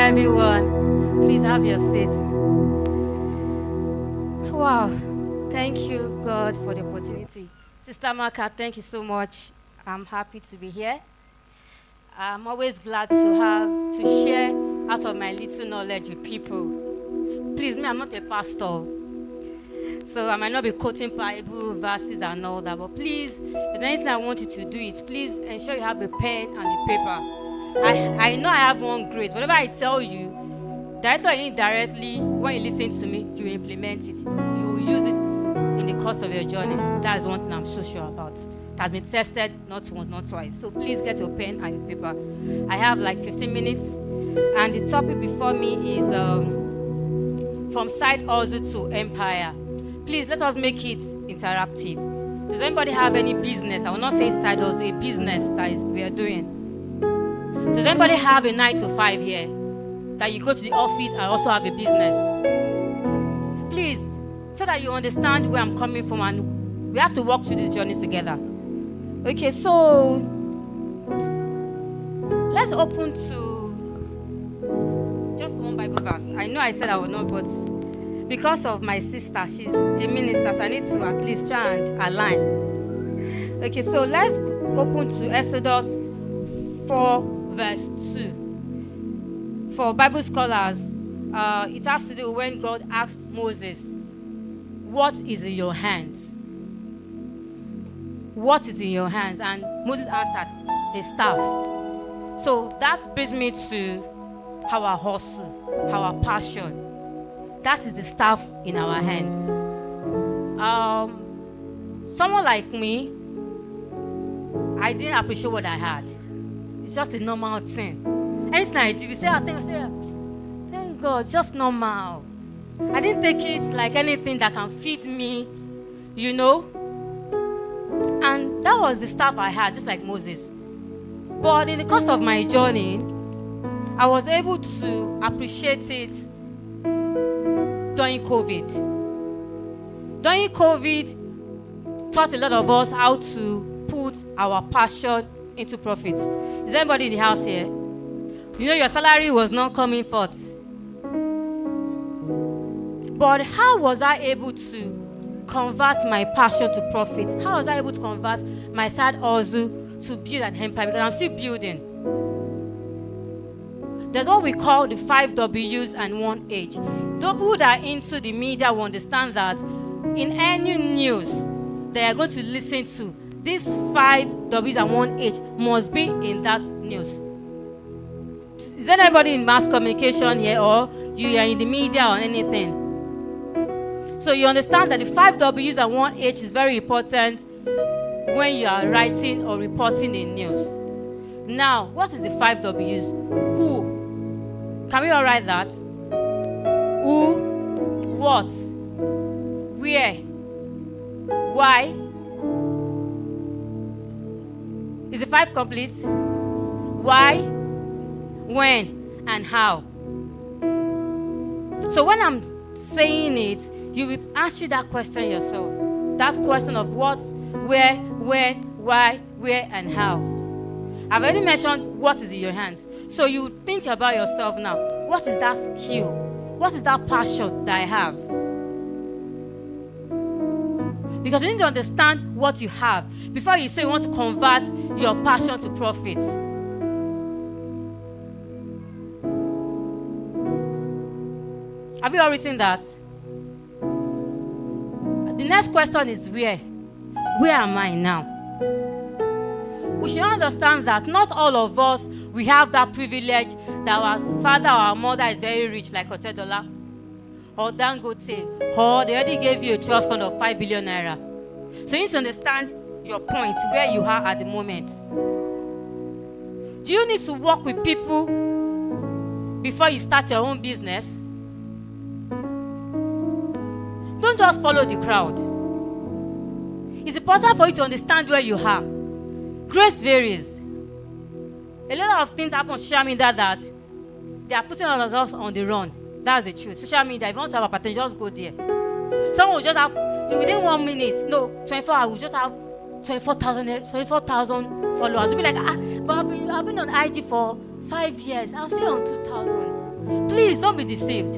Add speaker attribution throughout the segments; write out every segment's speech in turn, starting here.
Speaker 1: everyone. Please have your seat. Wow. Thank you, God, for the opportunity. Sister Amaka, thank you so much. I'm happy to be here. I'm always glad to share out of my little knowledge with people. Please, me, I'm not a pastor, so I might not be quoting Bible verses and all that, but please, if there's anything I want you to do it, please ensure you have a pen and a paper. I know I have one grace. Whatever I tell you, directly or indirectly, when you listen to me, you implement it. You will use it in the course of your journey. That is one thing I'm so sure about. It has been tested not once, not twice. So please get your pen and your paper. I have like 15 minutes, and the topic before me is from side hustle to empire. Please let us make it interactive. Does anybody have any business? I will not say side hustle, a business that we are doing. Does anybody have a 9 to 5 here? That you go to the office and also have a business? Please, so that you understand where I'm coming from, and we have to walk through this journey together. Okay, so let's open to just one Bible verse. I know I said I would not, but because of my sister, she's a minister, so I need to at least try and align. Okay, so let's open to Exodus 4 verse 2. For Bible scholars, it has to do when God asked Moses, "What is in your hands?" What is in your hands? And Moses answered, "A staff." So that brings me to our hustle, our passion. That is the staff in our hands. Someone like me, I didn't appreciate what I had. It's just a normal thing. Anything I do, you say, thank God, just normal. I didn't take it like anything that can feed me, you know. And that was the stuff I had, just like Moses. But in the course of my journey, I was able to appreciate it during COVID. During COVID, taught a lot of us how to put our passion into profits. Is anybody in the house here? You know your salary was not coming forth. But how was I able to convert my passion to profit? How was I able to convert my side hustle to build an empire? Because I'm still building. There's what we call the 5 W's and 1 H. Those people that are into the media will understand that in any news they are going to listen to, these 5 W's and 1 H must be in that news. Is there anybody in mass communication here, or you are in the media or anything? So you understand that the 5 W's and 1 H is very important when you are writing or reporting in news. Now, what is the 5 W's? Who? Can we all write that? Who? What? Where? Why? Is the 5 complete? Why? When? And how? So when I'm saying it, you will answer that question yourself. That question of what, where, when, why, where, and how. I've already mentioned what is in your hands. So you think about yourself now. What is that skill? What is that passion that I have? Because you need to understand what you have before you say you want to convert your passion to profit. Have you all written that? The next question is where? Where am I now? We should understand that not all of us, we have that privilege that our father or our mother is very rich, like Otedola or Dangote, or they already gave you a trust fund of 5 billion naira. So you need to understand your point, where you are at the moment. Do you need to work with people before you start your own business? Don't just follow the crowd. It's important for you to understand where you are. Grace varies. A lot of things happen on social media that they are putting all of us on the run. That's the truth. Social media, if you want to have a pattern, just go there. Someone will just have, within 1 minute, 24 hours, will just have 24,000 followers. You'll be like, but I've been on IG for 5 years. I'm still on 2,000. Please don't be deceived.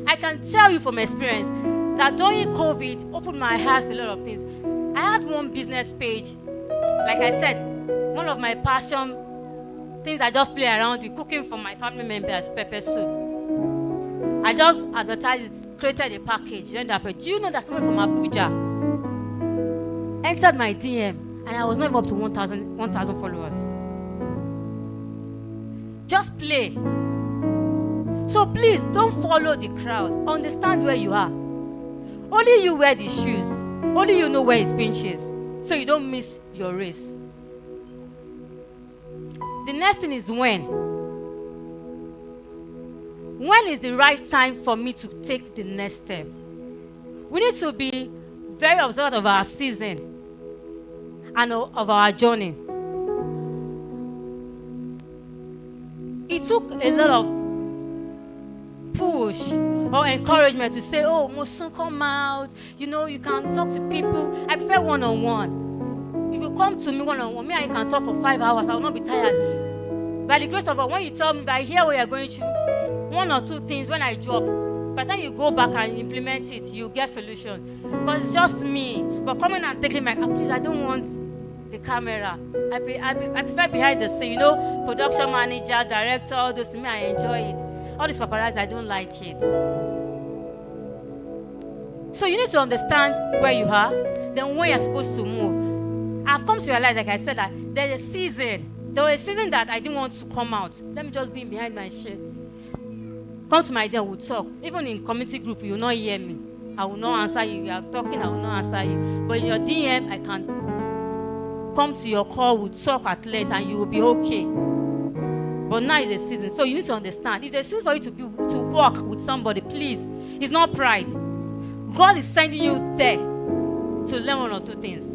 Speaker 1: I can tell you from experience that during COVID opened my eyes to a lot of things. I had one business page. Like I said, one of my passion things I just play around with, cooking for my family members, pepper soup. I just advertised it, created a package. Then that page. Do you know that someone from Abuja entered my DM and I was not even up to 1,000 followers? Just play. So please don't follow the crowd. Understand where you are. Only you wear the shoes. Only you know where it pinches, so you don't miss your race. The next thing is when. When is the right time for me to take the next step? We need to be very observant of our season and of our journey. It took a lot of push or encouragement to say, oh, Mosun, come out. You know, you can talk to people. I prefer one-on-one. If you come to me one-on-one, me and you can talk for 5 hours. I will not be tired. By the grace of God, when you tell me that I hear what you're going through, 1 or 2 things when I drop, by the time you go back and implement it, you get solution. Because it's just me. But coming and taking my, please, I don't want the camera. I prefer behind the scene. You know, production manager, director, all those things. Me, I enjoy it. All these paparazzi, I don't like it. So you need to understand where you are, then when you're supposed to move. I've come to realize, like I said, that there's a season. There was a season that I didn't want to come out. Let me just be behind my shit. Come to my DM, we'll talk. Even in community group, you will not hear me. I will not answer you. You are talking, I will not answer you. But in your DM, I can come to your call, we'll talk at length, and you will be okay. But now is a season, so you need to understand. If there's a season for you to walk with somebody, please, it's not pride. God is sending you there to learn 1 or 2 things.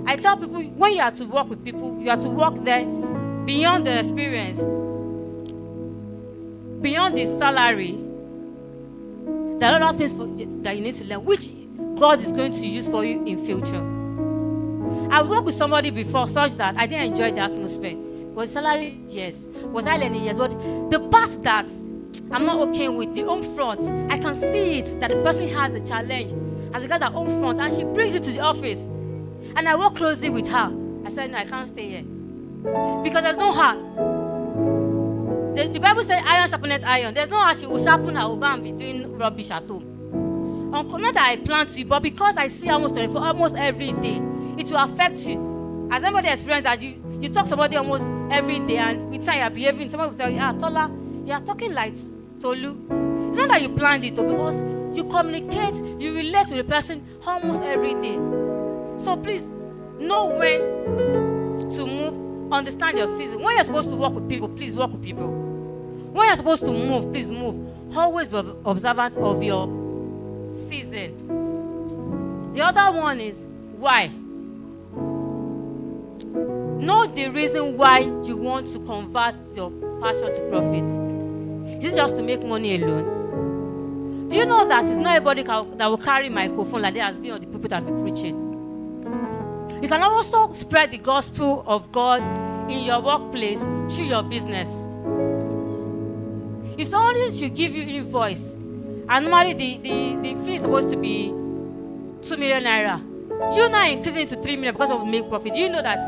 Speaker 1: I tell people, when you are to work with people, you have to walk there beyond the experience, beyond the salary. There are other things that you need to learn, which God is going to use for you in future. I've worked with somebody before such that I didn't enjoy the atmosphere. Was salary? Yes. Was I learning? Yes. But the part that I'm not okay with, the home front, I can see it that the person has a challenge as regards her home front, and she brings it to the office. And I work closely with her. I said, no, I can't stay here. Because there's no her. The Bible says iron sharpeneth iron. There's no how she will sharpen her over and be doing rubbish at home. Not that I plan to, but because I see almost every day, it will affect you. Has anybody experienced that you talk to somebody almost every day, and with time you are behaving, somebody will tell you, Tola, you are talking like Tolu. It's not that you planned it, because you communicate, you relate to the person almost every day. So please, know when to move, understand your season. When you're supposed to work with people, please work with people. When you're supposed to move, please move. Always be observant of your season. The other one is why. Know the reason why you want to convert your passion to profit. Is it just to make money alone? Do you know that it's not everybody that will carry microphone like that has been on the pulpit and be preaching? You can also spread the gospel of God in your workplace through your business. If somebody should give you invoice, and normally the fee is supposed to be 2 million naira, you're now increasing it to 3 million because of make profit. Do you know that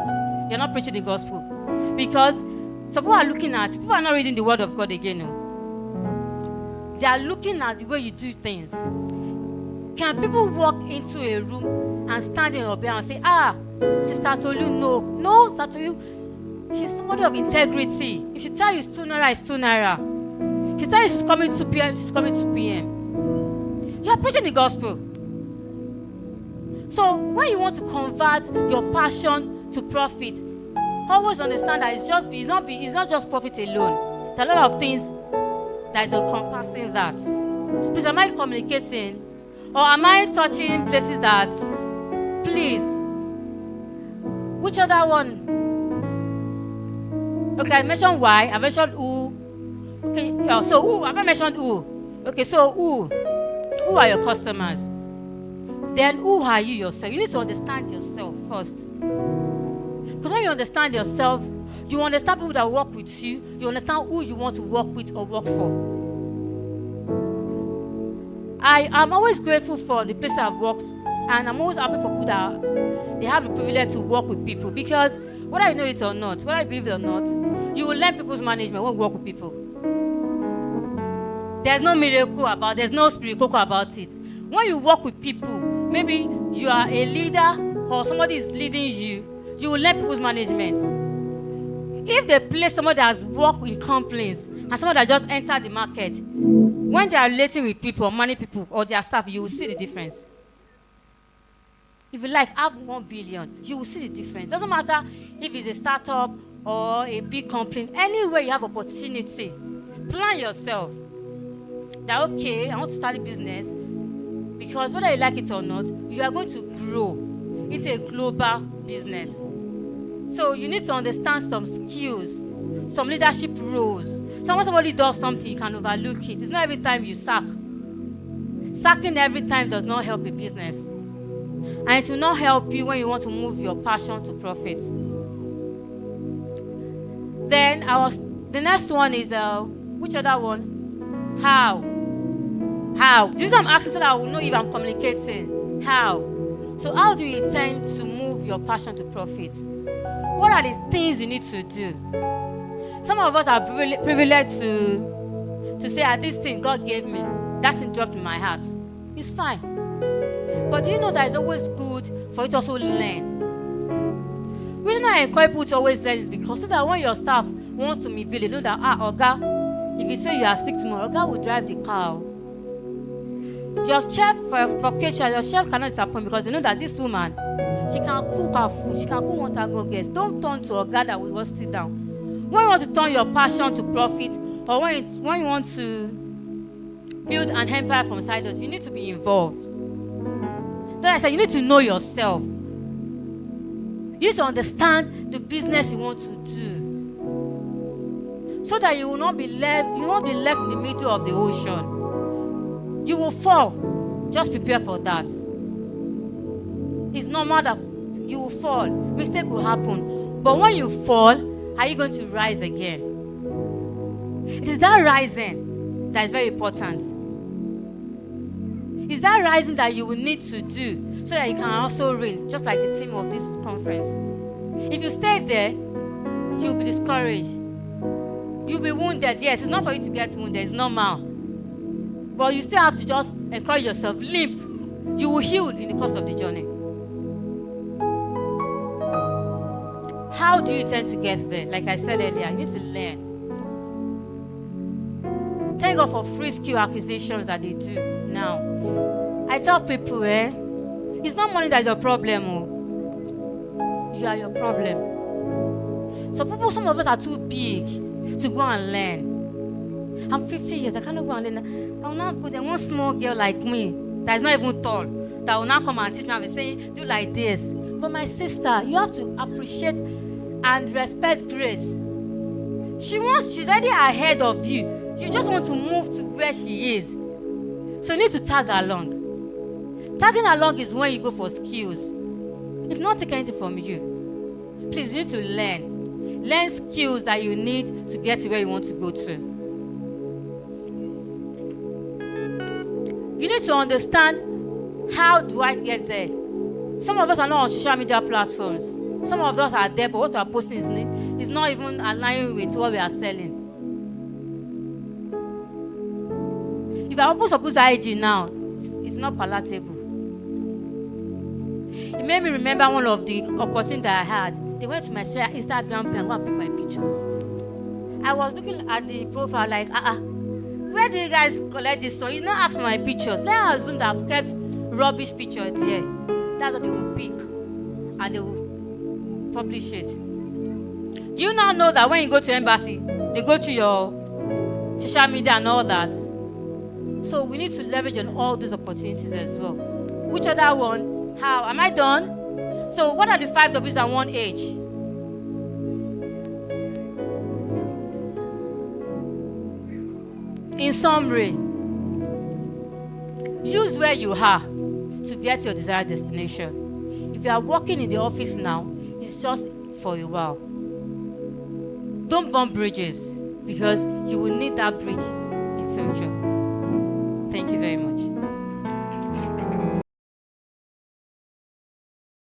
Speaker 1: you're not preaching the gospel? Because some people are people are not reading the word of God again. No? They are looking at the way you do things. Can people walk into a room and stand in your bed and say, Sister Tolu, no, Sister Tolu, she's somebody of integrity. If she tells you it's 2 naira, it's 2 naira. If she tells you she's coming 2 p.m., she's coming 2 p.m. You are preaching the gospel. So when you want to convert your passion to profit, always understand that it's not just profit alone. There are a lot of things that is encompassing that. Please, am I communicating? Or am I touching places that, please, which other one? Okay, I mentioned why, I mentioned who. Okay, so who, have I mentioned who? Okay, so who are your customers? Then who are you yourself? You need to understand yourself first. Because when you understand yourself, You understand people that work with you. You understand who you want to work with or work for. I am always grateful for the place I've worked, and I'm always happy for people that they have the privilege to work with people, because whether you know it or not, whether you believe it or not, you will learn people's management when you work with people. There's no miracle about, there's no spiritual about it. When you work with people, maybe you are a leader or somebody is leading you, you will learn people's management. If they place somebody that has worked in companies and someone that just entered the market, when they are relating with people or managing people or their staff, you will see the difference. If you like have 1 billion, you will see the difference. Doesn't matter if it's a startup or a big company. Anywhere you have opportunity, plan yourself that, okay, I want to start a business, because whether you like it or not, you are going to grow into a global business. So you need to understand some skills, some leadership roles. So when somebody does something, you can overlook it. It's not every time you sack. Sacking every time does not help a business. And it will not help you when you want to move your passion to profit. Then the next one is, which other one? How? This is what I'm asking so that I will know if I'm communicating. How? So how do you intend to move your passion to profit? What are the things you need to do? Some of us are privileged to say, this thing God gave me, that thing dropped in my heart. It's fine. But do you know that it's always good for you to also learn? The reason I encourage people to always learn is because so that when your staff wants to meet, they know that, Oga, if you say you are sick tomorrow, Oga will drive the car. Your chef for kitchen, your chef cannot disappoint, because they know that this woman, she can cook her food, she can cook what her go guests. Don't turn to a guy that will just sit down. When you want to turn your passion to profit, or when you want to build an empire from side hustle, you need to be involved. Then I said, you need to know yourself. You need to understand the business you want to do, so that you will not be left in the middle of the ocean. You will fall. Just prepare for that. It's normal that you will fall. Mistake will happen. But when you fall, are you going to rise again? It is that rising that is very important. It's that rising that you will need to do so that you can also reign, just like the theme of this conference. If you stay there, you'll be discouraged. You'll be wounded. Yes, it's not for you to get wounded. It's normal. But you still have to just encourage yourself. Limp. You will heal in the course of the journey. How do you intend to get there? Like I said earlier, you need to learn. Thank God for free skill acquisitions that they do now. I tell people, it's not money that is your problem. You are your problem. So some of us are too big to go and learn. I'm 50 years, I cannot go and learn. I will not go there. One small girl like me, that is not even tall, that will now come and teach me and be saying, do like this. But my sister, you have to appreciate and respect grace. She's already ahead of you. You just want to move to where she is. So you need to tag along. Tagging along is when you go for skills. It's not taking anything from you. Please, you need to learn. Learn skills that you need to get to where you want to go to. You need to understand, how do I get there? Some of us are not on social media platforms. Some of us are there, but what we are posting is not even aligning with what we are selling. If I open Suppose IG now, it's not palatable. It made me remember one of the opportunities that I had. They went to my Instagram and go and pick my pictures. I was looking at the profile like, where do you guys collect this? So you not ask for my pictures. Let's assume that I've kept rubbish pictures there. That's what they will pick, and they will publish it. Do you now know that when you go to embassy, they go to your social media and all that? So we need to leverage on all these opportunities as well. Which other one? How? Am I done? So what are the 5 W's and 1 H? In summary, use where you are to get your desired destination. If you are working in the office now, it's just for a while. Don't burn bridges because you will need that bridge in future. Thank you very much.